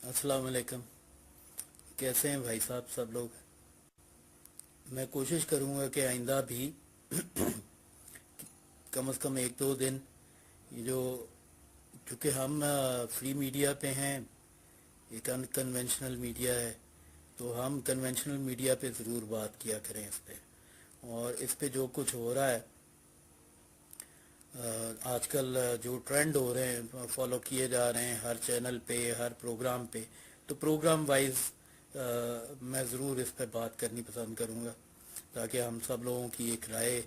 अस्सलाम वालेकुम। कैसे हैं भाई साहब सब लोग। मैं कोशिश करूंगा कि आइंदा भी कम से कम एक दो दिन ये जो, क्योंकि हम फ्री मीडिया पे हैं, एक अनकन्वेंशनल मीडिया है, तो हम कन्वेंशनल मीडिया पे ज़रूर बात किया करें इस पे। और इस पे जो कुछ हो रहा है आजकल, जो ट्रेंड हो रहे हैं फॉलो किए जा रहे हैं हर चैनल पे, हर प्रोग्राम पे, तो प्रोग्राम वाइज मैं ज़रूर इस पे बात करनी पसंद करूँगा ताकि हम सब लोगों की एक राय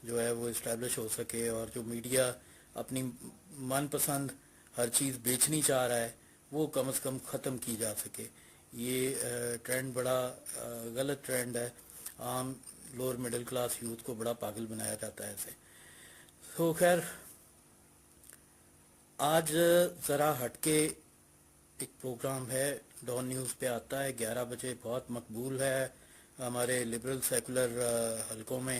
जो है वो इस्टेब्लिश हो सके। और जो मीडिया अपनी मनपसंद हर चीज़ बेचनी चाह रहा है वो कम से कम ख़त्म की जा सके। ये ट्रेंड बड़ा गलत ट्रेंड है। आम लोअर मिडिल क्लास यूथ को बड़ा पागल बनाया जाता है ऐसे। तो खैर, आज ज़रा हटके एक प्रोग्राम है, डॉन न्यूज़ पे आता है 11 बजे, बहुत मकबूल है हमारे लिबरल सेकुलर हलकों में,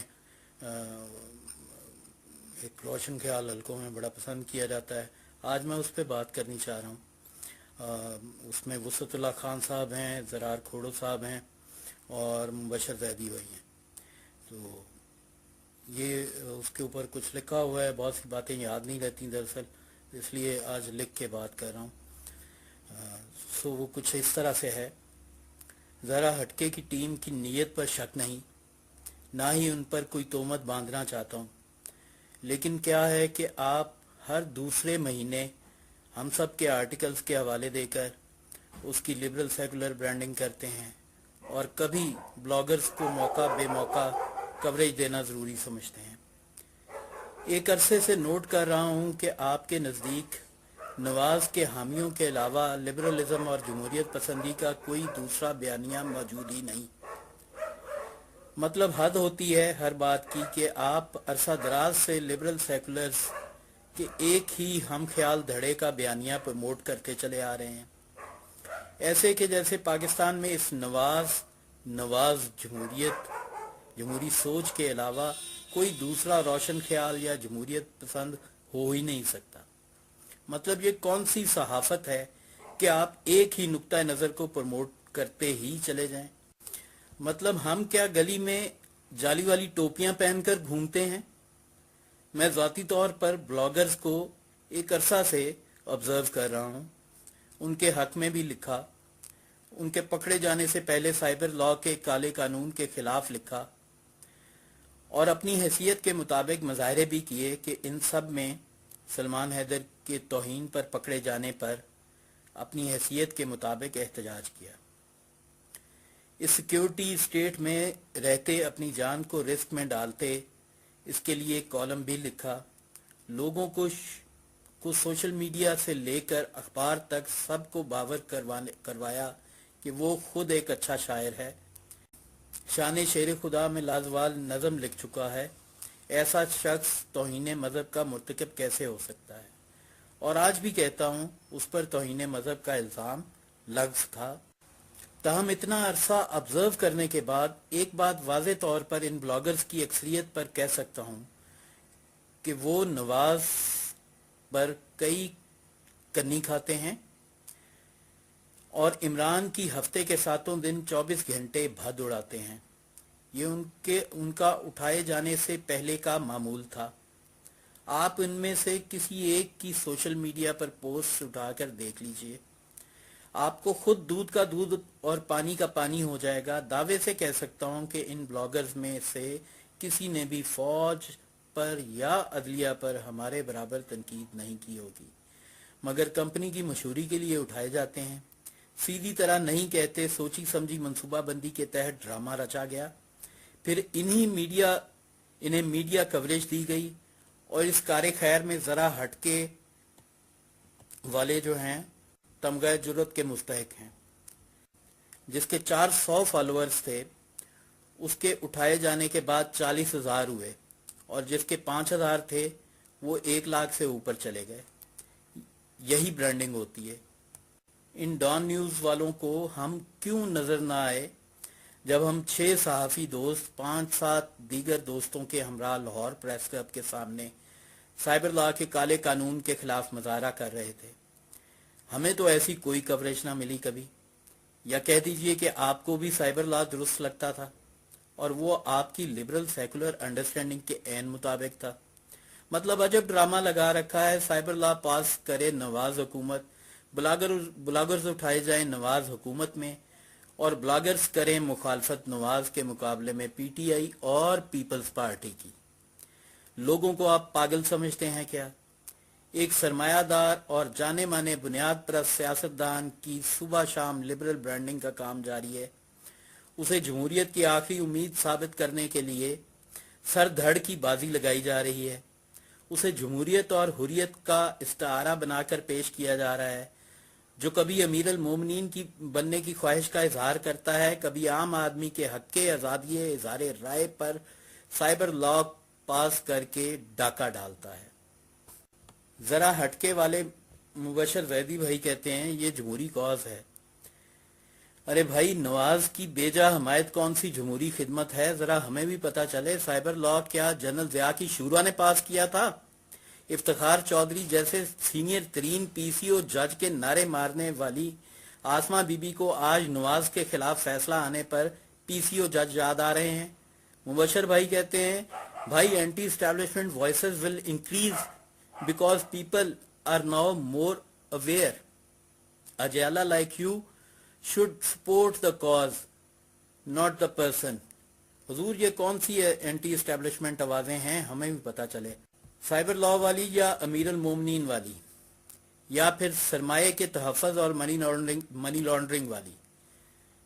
एक रोशन ख्याल हलकों में बड़ा पसंद किया जाता है। आज मैं उस पर बात करनी चाह रहा हूँ। उसमें वसतुल्लाह खान साहब हैं, ज़रार खोड़ो साहब हैं और मुबशर ज़ैदी भाई हैं। तो ये उसके ऊपर कुछ लिखा हुआ है, बहुत सी बातें याद नहीं रहती दरअसल, इसलिए आज लिख के बात कर रहा हूँ। सो वो कुछ इस तरह से है। ज़रा हटके की टीम की नीयत पर शक नहीं, ना ही उन पर कोई तोहमत बांधना चाहता हूँ, लेकिन क्या है कि आप हर दूसरे महीने हम सब के आर्टिकल्स के हवाले देकर उसकी लिबरल सेकुलर ब्रांडिंग करते हैं और कभी ब्लॉगर्स को मौका बेमौका कवरेज देना ज़रूरी समझते हैं। एक अरसे से नोट कर रहा हूँ कि आपके नज़दीक नवाज के हामियों के अलावा लिबरलिज्म और जमहूरियत पसंदी का कोई दूसरा बयानिया मौजूद ही नहीं। मतलब हद होती है हर बात की कि आप अरसा दराज से लिबरल सेकुलर्स के एक ही हम ख्याल धड़े का बयानिया प्रमोट करते चले आ रहे हैं, ऐसे कि जैसे पाकिस्तान में इस नवाज जमहूरी सोच के अलावा कोई दूसरा रोशन ख्याल या जमहूरियत पसंद हो ही नहीं सकता। मतलब ये कौन सी सहाफत है कि आप एक ही नुक्ता नज़र को प्रमोट करते ही चले जाएं। मतलब हम क्या गली में जाली वाली टोपियां पहनकर घूमते हैं। मैं ज़ाती तौर पर ब्लॉगर्स को एक अरसा से ऑब्जर्व कर रहा हूँ, उनके हक में भी लिखा, उनके पकड़े जाने से पहले साइबर लॉ के काले कानून के खिलाफ लिखा और अपनी हैसियत के मुताबिक मुजाहरे भी किए कि इन सब में सलमान हैदर के तौहीन पर पकड़े जाने पर अपनी हैसियत के मुताबिक एहतजाज किया। इस सिक्योरिटी स्टेट में रहते अपनी जान को रिस्क में डालते इसके लिए कॉलम भी लिखा। लोगों को सोशल मीडिया से लेकर अखबार तक सबको बावर करवाया कि वो खुद एक अच्छा शायर है, शान शेर खुदा में लाजवाल नज़म लिख चुका है। ऐसा शख्स तौहीन मज़हब का मुर्तकब कैसे हो सकता है। और आज भी कहता हूँ उस पर तौहीन मज़हब का इल्ज़ाम लफ्ज़ था। ताहम इतना अरसा ऑब्जर्व करने के बाद एक बात वाज़े तौर पर इन ब्लॉगर्स की अक्सरियत पर कह सकता हूँ कि वो नवाज पर कई कन्नी खाते हैं और इमरान की हफ्ते के 7 दिन 24 घंटे भद उड़ाते हैं। ये उनका उठाए जाने से पहले का मामूल था। आप इनमें से किसी एक की सोशल मीडिया पर पोस्ट उठाकर देख लीजिए, आपको खुद दूध का दूध और पानी का पानी हो जाएगा। दावे से कह सकता हूं कि इन ब्लॉगर्स में से किसी ने भी फौज पर या अदलिया पर हमारे बराबर तनकीद नहीं की होगी, मगर कंपनी की मशहूरी के लिए उठाए जाते हैं। सीधी तरह नहीं कहते, सोची समझी मंसूबाबंदी के तहत ड्रामा रचा गया, फिर इन्हें मीडिया कवरेज दी गई और इस कारे खैर में ज़रा हटके वाले जो हैं तमगा जुर्रत के मुस्तहिक हैं। जिसके 400 फॉलोअर्स थे उसके उठाए जाने के बाद 40,000 हुए और जिसके 5,000 थे वो 1 लाख से ऊपर चले गए। यही ब्रांडिंग होती है। इन डॉन न्यूज़ वालों को हम क्यों नज़र ना आए जब हम 6 सहाफ़ी दोस्त 5-7 दीगर दोस्तों के हमरा लाहौर प्रेस क्लब के सामने साइबर लॉ के काले कानून के खिलाफ मुजाहरा कर रहे थे। हमें तो ऐसी कोई कवरेज ना मिली कभी। या कह दीजिए कि आपको भी साइबर लॉ दुरुस्त लगता था और वो आपकी लिबरल सेकुलर अंडरस्टैंडिंग के ऐन मुताबिक था। मतलब अजब ड्रामा लगा रखा है, साइबर लॉ पास करे नवाज हुकूमत, ब्लॉगर्स उठाए जाए नवाज हुकूमत में, और ब्लॉगर्स करें मुखालफत नवाज के मुकाबले में पीटीआई और पीपल्स पार्टी की। लोगों को आप पागल समझते हैं क्या? एक सरमायादार और जाने माने बुनियाद परस्त सियासतदान की सुबह शाम लिबरल ब्रांडिंग का काम जारी है। उसे जमहूरियत की आखिरी उम्मीद साबित करने के लिए सर धड़ की बाजी लगाई जा रही है। उसे जमहूरियत और हुर्रियत का इस्तारा बनाकर पेश किया जा रहा है, जो कभी अमीर अल मोमिनीन की बनने की ख्वाहिश का इजहार करता है, कभी आम आदमी के हक के आज़ादी इजहार राय पर साइबर लॉ पास करके डाका डालता है। जरा हटके वाले मुबशर जैदी भाई कहते हैं ये जमहूरी कॉज है। अरे भाई, नवाज की बेजा हमायत कौन सी जमहूरी खिदमत है, जरा हमें भी पता चले। साइबर लॉ क्या जनरल ज़िया की शूरा ने पास किया था? इफ्तिखार चौधरी जैसे सीनियर तरीन पीसीओ जज के नारे मारने वाली आसमा बीबी को आज नवाज के खिलाफ फैसला आने पर पीसीओ जज याद आ रहे हैं। मुबशर भाई कहते हैं, भाई anti establishment voices will increase because people are now more aware. Ajala like you should support the cause, not the person. हुजूर, ये कौन सी एंटी एस्टैब्लिशमेंट आवाजें हैं, हमें भी पता चले। साइबर लॉ वाली या अमीर अल मोमिनीन वाली, या फिर सरमाए के तहफ़्फ़ुज़ और मनी लॉन्ड्रिंग वाली?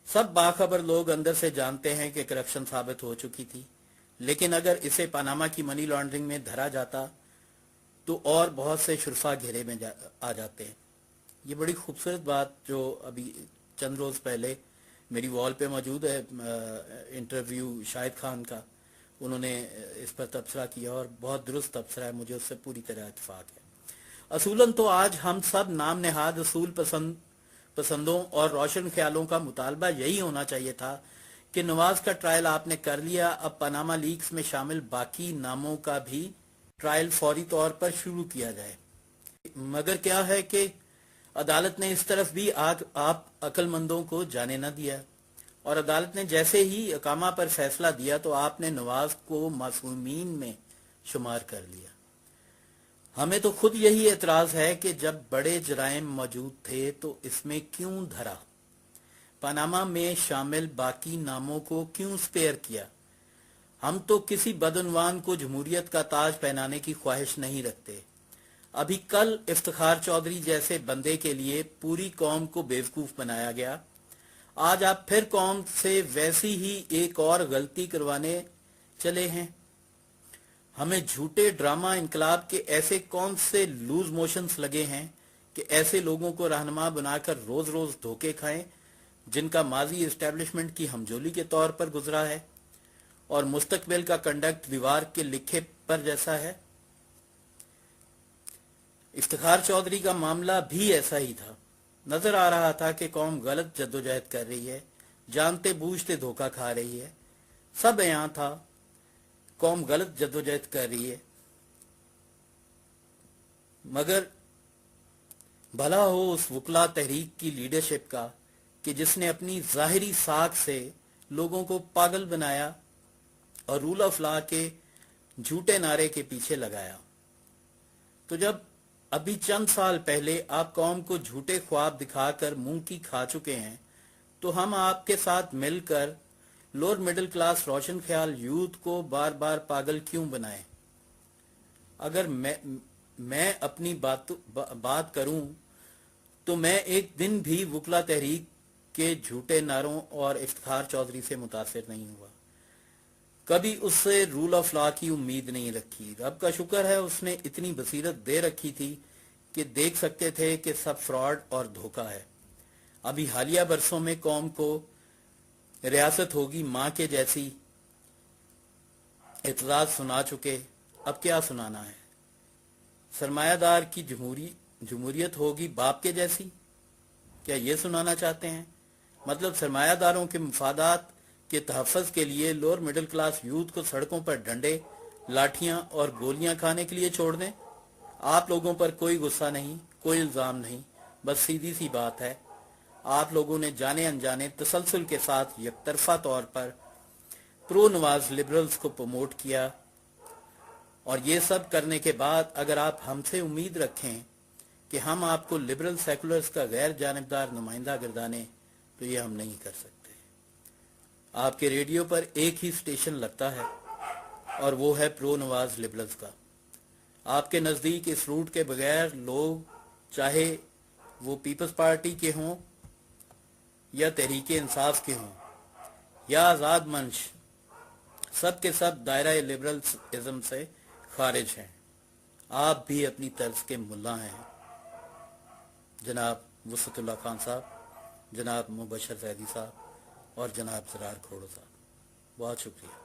सब बाखबर लोग अंदर से जानते हैं कि करप्शन साबित हो चुकी थी, लेकिन अगर इसे पनामा की मनी लॉन्ड्रिंग में धरा जाता तो और बहुत से शुरफा घेरे में आ जाते हैं। ये बड़ी खूबसूरत बात जो अभी चंद रोज़ पहले मेरी वॉल पे मौजूद है, इंटरव्यू शाहिद खान का, उन्होंने इस पर तबसरा किया और बहुत दुरुस्त तबसरा है, मुझे उससे पूरी तरह इत्तेफाक है। असूलन तो आज हम सब नाम नहाद असूल पसंदों और रोशन ख्यालों का मुतालबा यही होना चाहिए था कि नवाज का ट्रायल आपने कर लिया, अब पनामा लीक्स में शामिल बाकी नामों का भी ट्रायल फौरी तौर पर शुरू किया जाए। मगर क्या है कि अदालत ने इस तरफ भी आप अक्लमंदों को जाने न दिया, और अदालत ने जैसे ही अकामा पर फैसला दिया तो आपने नवाज को मासूमीन में शुमार कर लिया। हमें तो खुद यही एतराज है कि जब बड़े जराइम मौजूद थे तो इसमें क्यों धरा? पनामा में शामिल बाकी नामों को क्यों स्पेयर किया? हम तो किसी बदउनवान को जमहूरियत का ताज पहनाने की ख्वाहिश नहीं रखते। अभी कल इफ्तिखार चौधरी जैसे बंदे के लिए पूरी कौम को बेवकूफ बनाया गया। आज आप फिर कौम से वैसी ही एक और गलती करवाने चले हैं। हमें झूठे ड्रामा इनकलाब के ऐसे कौन से लूज मोशंस लगे हैं कि ऐसे लोगों को रहनुमा बनाकर रोज रोज धोखे खाएं, जिनका माजी एस्टेब्लिशमेंट की हमजोली के तौर पर गुजरा है और मुस्तकबिल का कंडक्ट दीवार के लिखे पर जैसा है। इफ्तिखार चौधरी का मामला भी ऐसा ही था। नजर आ रहा था कि कौम गलत जद्दोजहद कर रही है, जानते बूझते धोखा खा रही है। सब यहाँ था, कौम गलत जद्दोजहद कर रही है। मगर भला हो उस वकला तहरीक की लीडरशिप का कि जिसने अपनी जाहिरी साख से लोगों को पागल बनाया और रूल ऑफ लॉ के झूठे नारे के पीछे लगाया। तो जब अभी चंद साल पहले आप कौम को झूठे ख्वाब दिखाकर मुंह की खा चुके हैं, तो हम आपके साथ मिलकर लोअर मिडिल क्लास रोशन ख्याल यूथ को बार बार पागल क्यों बनाएं? अगर मैं अपनी बात करूं तो मैं एक दिन भी वकला तहरीक के झूठे नारों और इफ्तिखार चौधरी से मुतासिर नहीं हुआ। कभी उससे रूल ऑफ लॉ की उम्मीद नहीं रखी। रब का शुक्र है उसने इतनी बसीरत दे रखी थी कि देख सकते थे कि सब फ्रॉड और धोखा है। अभी हालिया बरसों में कौम को रियासत होगी माँ के जैसी एतजाज सुना चुके, अब क्या सुनाना है? सरमायादार की जमहूरियत होगी बाप के जैसी, क्या ये सुनाना चाहते हैं? मतलब सरमायादारों के मुफादात के तहफ़्फ़ुज़ के लिए लोअर मिडिल क्लास यूथ को सड़कों पर डंडे, लाठियां और गोलियां खाने के लिए छोड़ दें? आप लोगों पर कोई गुस्सा नहीं, कोई इल्ज़ाम नहीं, बस सीधी सी बात है, आप लोगों ने जाने अनजाने तसलसल के साथ यकतरफा तौर पर प्रो नवाज लिबरल्स को प्रमोट किया, और ये सब करने के बाद अगर आप हमसे उम्मीद रखें कि हम आपको लिबरल सेकुलर्स का गैर जानिबदार नुमाइंदा गर्दाने, तो ये हम नहीं कर सकते। आपके रेडियो पर एक ही स्टेशन लगता है और वो है प्रो नवाज लिबरल्स का। आपके नज़दीक इस रूट के बगैर लोग, चाहे वो पीपल्स पार्टी के हों या तहरीक इंसाफ के हों या आज़ाद मंच, सब के सब दायरा लिबरलिज्म से खारिज हैं। आप भी अपनी तर्ज के मुल्ला हैं, जनाब वसतुल्लाह खान साहब, जनाब मुबशर जैदी साहब और जनाब ज़रार खोड़ो साहब। बहुत शुक्रिया।